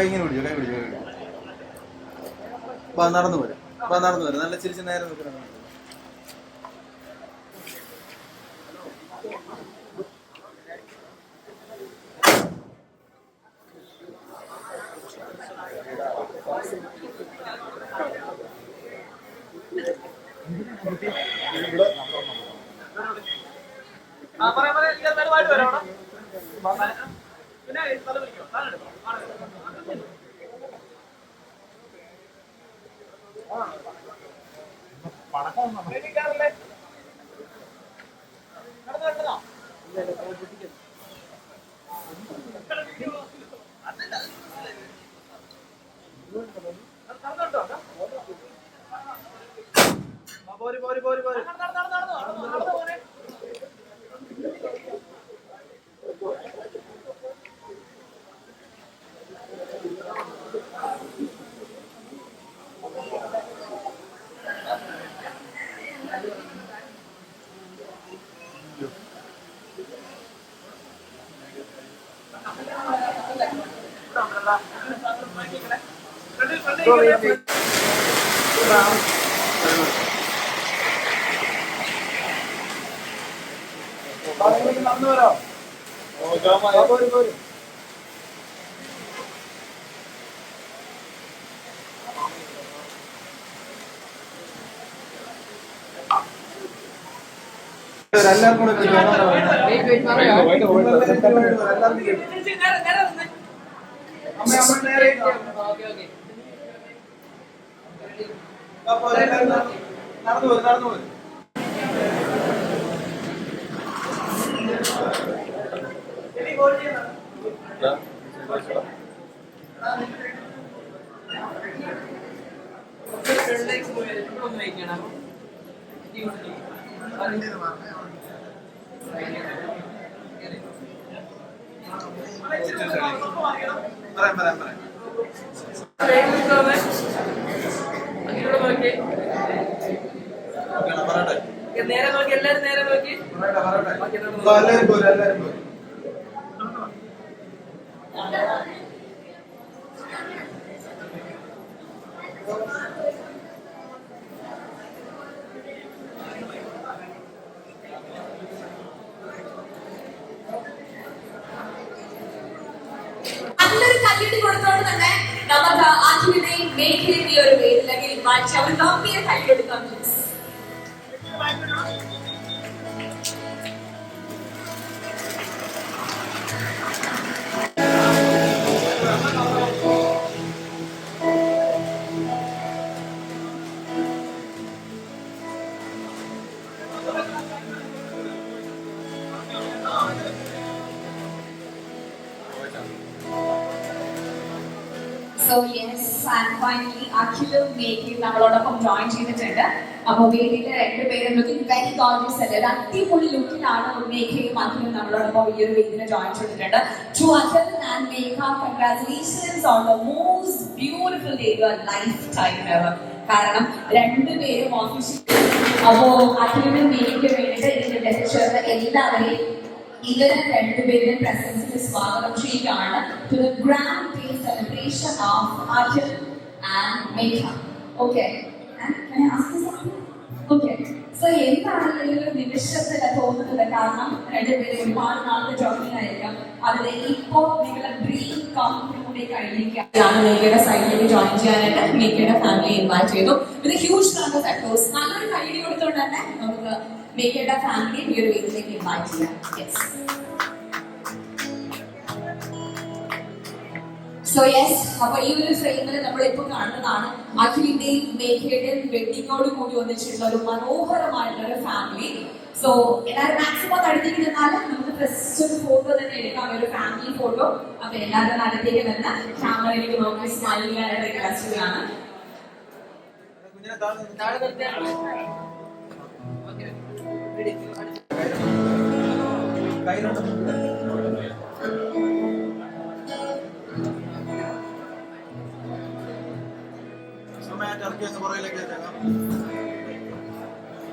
ഇങ്ങനെ പിടിച്ചോ, കൈ പിടിച്ചോ, കൈ പിടിച്ചോ. നടന്നു വരാം, നല്ല ചിരിച്ച് നേരെ നിൽക്കണം. എല്ലാവർക്കും നടന്നു വരും. നേരെ നോക്കി, എല്ലാരും നേരെ നോക്കി. നല്ലൊരു കല്ലിട്ട് കൊടുത്തോണ്ട് തന്നെ നമുക്ക് അഖിലിനെയും മേഘയും ഈ ഒരു വേദിയിലേക്ക് ഇൻവൈറ്റ് ചെയ്യാം. ഗംഭീര കല്ലിട്ടെടുക്കാം. So yes, and finally അഖിലും മേഘയും നമ്മളോടൊപ്പം ജോയിൻ ചെയ്തിട്ടുണ്ട്. അപ്പൊ വേദിയിലെ രണ്ടുപേരും ലുക്കിംഗ് വെരി ഗോർജിയസ് അല്ലേ, ഒരു അടിപൊളി ലുക്കിലാണ് മേഘയും അഖിലും നമ്മളോടൊപ്പം ഈ ഒരു വേദിയിൽ ജോയിൻ ചെയ്തിട്ടുണ്ട്. To Akhil and Megha, congratulations on the most beautiful day of your lifetime ever. കാരണം രണ്ടുപേരും ഓഫീസിൽ, അപ്പോ അഖിലിനും മേഘയ്ക്ക് വേണ്ടിയിട്ട് ഇതിന്റെ ലെക്ചർ എല്ലാവരെയും ഇവരെ രണ്ടുപേരുടെ പ്രസൻസിൽ സ്വാഗതം ചെയ്യുകയാണ്. To the grand day celebration of Akhil and Megha. Okay. And can I ask you something? Okay. So എന്താണ് ഈ ഒരു നിമിഷത്തിൽ തോന്നുന്നത്? കാരണം രണ്ടുപേരും ഒരുപാട് നാളത്തെ ജോയിനിങ് ആയിരിക്കാം. അതിലെ ഇപ്പോൾ നിങ്ങളുടെ ഡ്രീം കം ട്രൂ കഴിഞ്ഞിരിക്കുകയാണ്. മേഘയുടെ സൈഡിലേക്ക് ജോയിൻ ചെയ്യാനായിട്ട് മേഘയുടെ ഫാമിലി ഇൻവൈറ്റ് ചെയ്തു. വിത്ത് ഹ്യൂജ് റൗണ്ട് ഓഫ് അപ്ലോസ്. നല്ലൊരു കൈയ്യടി കൊടുത്തുകൊണ്ട് തന്നെ നമുക്ക് മേഘയുടെ ഫാമിലി ഈ ഒരു വേദിയിലേക്ക് ഇൻവൈറ്റ് ചെയ്യാം. യെസ്. സോ യെസ്, അപ്പൊ ഈ ഒരു ഫ്രെയിമിൽ നമ്മളിപ്പോൾ കാണുന്നതാണ് അഖിലിന്റെയും മേഘയുടെയും വെഡിങ്ങോട് കൂടി ഒന്നിച്ചിട്ടുള്ള ഒരു മനോഹരമായിട്ടുള്ള ഒരു ഫാമിലി. സോ എല്ലാവരും മാക്സിമം അടുത്തേക്ക് നിന്നാലും നമുക്ക് ജസ്റ്റ് ഒരു ഫോട്ടോ തന്നെ എടുക്കാം, ഒരു ഫാമിലി ഫോട്ടോ. അപ്പൊ എല്ലാവരും അടുത്തേക്ക് നിന്ന് ക്യാമറയിലേക്ക് നോക്കി സ്മൈൽ ചെയ്യാനായിട്ട് റിക്വസ്റ്റ് ചെയ്യുകയാണ്.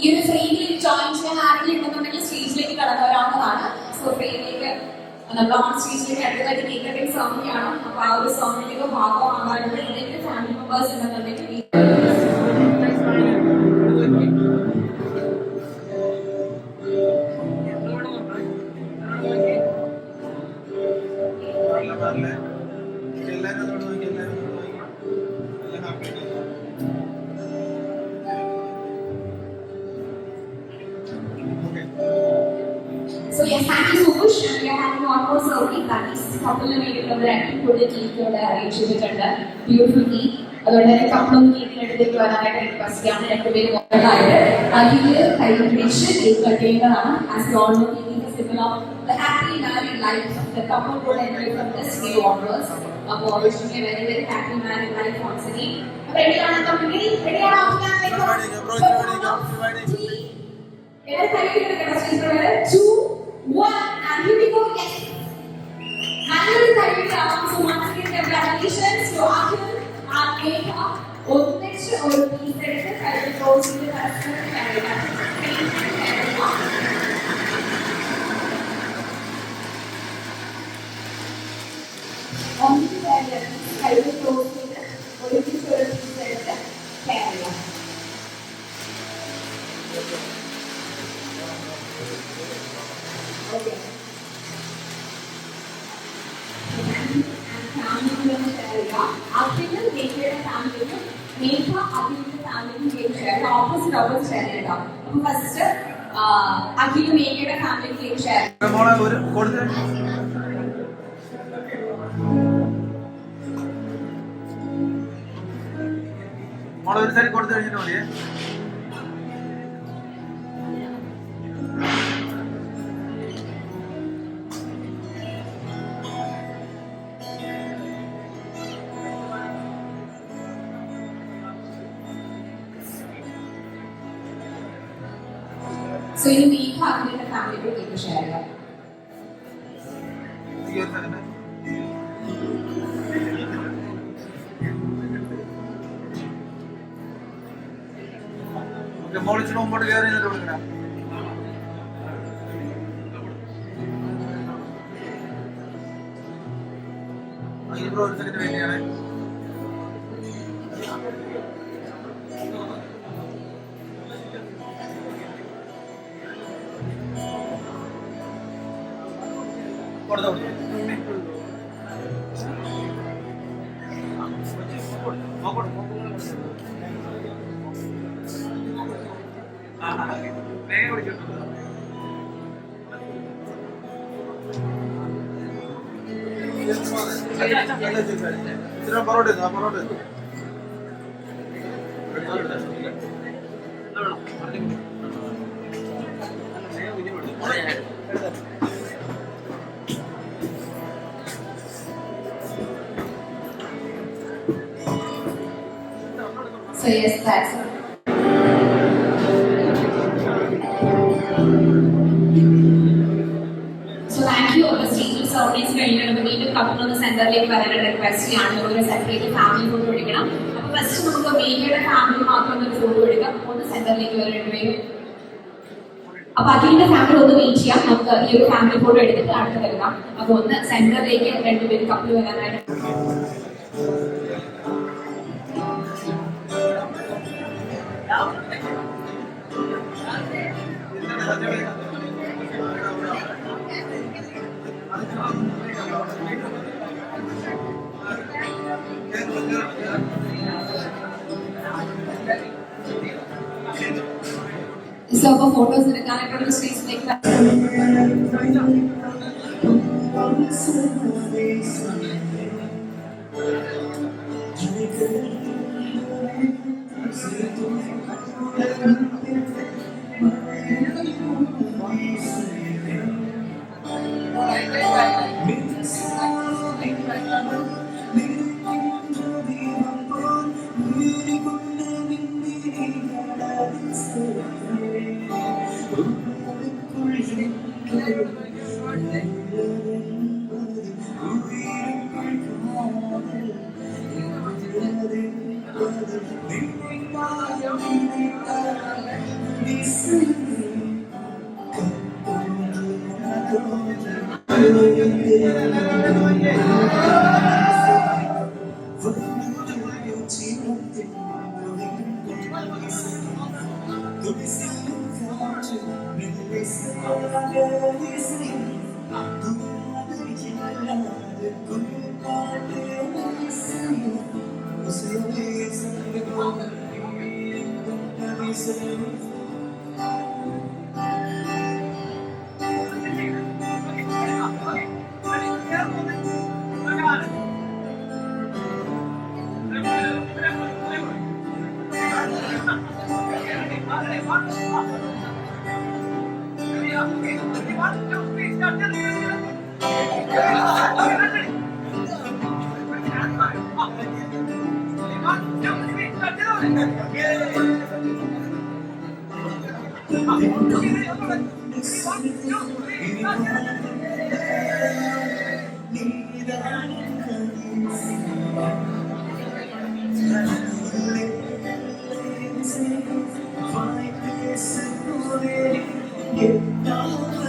ഈ ഒരു ഫ്രെയിമിൽ ജോയിൻ ചെയ്യാൻ ആരെങ്കിലും ഉണ്ടെന്നുണ്ടെങ്കിൽ സ്റ്റേജിലേക്ക് കടന്നു വരാവുന്നതാണ്. സോ ഫ്രെയിമിലേക്ക് നമ്മൾ ഓൺ സ്റ്റേജിലേക്ക് അടുത്തതായിട്ട് കേക്ക് കട്ടിംഗ് സോങ്ങിയാണ്. അപ്പൊ ആ ഒരു സോങ്ങിലേക്ക് ഭാഗമാകാനുള്ള ഏതെങ്കിലും ഫാമിലി മെമ്പേഴ്സ് ഉണ്ടെന്നുണ്ടെങ്കിൽ So yes, thank you so much. We are having one more serving that is couple വേണ്ടിയിട്ടുള്ള ഒരു അടിപൊളി കേക്ക് ഇവിടെ അറേഞ്ച് ചെയ്തിട്ടുണ്ട്. Beautiful cake. അതുകൊണ്ട് തന്നെ കപ്പിൾ ഒന്ന് കേക്കിനടുത്തേക്ക് വരാനായിട്ട് റിക്വസ്റ്റ് ചെയ്യാണ്. രണ്ടുപേരും ഓർഡറായിട്ട് അതില് കൈപിടിച്ച് കേക്ക് കട്ട് ചെയ്യുന്നതാണ്. As you all no, cake is A symbol of the happy married life of the couple who will enjoy from this day onwards. അപ്പോൾ wishing you a very very happy married life once again. അപ്പോൾ റെഡിയാണോ company? റെഡിയാണോ? Two, one, and here we go. Yes. Nallൊരു കഴിവിലാണ്. So once again, congratulations to Akhil and Megha. ഒന്നിച്ച് ഒരു piece എടുത്ത് കഴിവ് close ചെയ്ത് പരസ്പരം കഴിയുക. ഒന്നിച്ച് കഴിവ് ക്ലോസ് ചെയ്ത് ഒരു പീസ് എടുത്ത് കഴിയുക. Okay. ഫാമിലിയിലൊന്ന് ഷെയർ ചെയ്യുക. അഖിലും മേഘയുടെ ഫാമിലിയും മേഘ അഖിലിന്റെ ഫാമിലിയും ഷെയർ ഓപ്പോസിറ്റ് ഷെയർ ചെയ്യുക. അപ്പൊ ഫസ്റ്റ് അഖിലും മേഘയുടെ ഫാമിലിയും ഷെയർ ഒരു സൈഡ് കൊടുത്തു കഴിഞ്ഞിട്ട് മതിയേ. സോ ഇനി മേഘ അഖിലിന്റെ ഫാമിലിയുടെ കേക്ക് ഷെയർ ചെയ്യാം. മോളിച്ചിന് മുമ്പോട്ട് കയറി കൊടുക്കണം. അതിനിപ്പോ ഒരു സെക്കൻഡ് വേണ്ടിയാണ്. കൊടുത്തു parotta parotta So yes, that's it. So thank you. The stage surroundings കഴിഞ്ഞിട്ട് വീണ്ടും കപ്പിൾ ഒന്ന് സെന്ററിലേക്ക് വരാനായിട്ട് റിക്വസ്റ്റ് ചെയ്യാണ്. ഒരു സെപ്പറേറ്റ് ഫാമിലി ഫോട്ടോ എടുക്കണം. അപ്പോൾ ഫസ്റ്റ് നമുക്ക് മേഘയുടെ ഫാമിലി മാത്രം ഒരു ഫോട്ടോ എടുക്കാം. ഒന്ന് സെന്ററിലേക്ക് വരേണ്ടി വരും. അപ്പൊ അഖിലിന്റെ ഫാമിലി ഒന്ന് വെയിറ്റ് ചെയ്യാം. നമുക്ക് ഈ ഒരു ഫാമിലി ഫോട്ടോ എടുത്തിട്ട് അടുത്ത് എടുക്കാം. അപ്പൊ ഒന്ന് സെന്ററിലേക്ക് രണ്ടുപേരും കപ്പിൾ വരാനായിട്ട്. So for photos എടുക്കാനായിട്ടുള്ള സ്റ്റേജിലേക്ക് Thank you. Get down.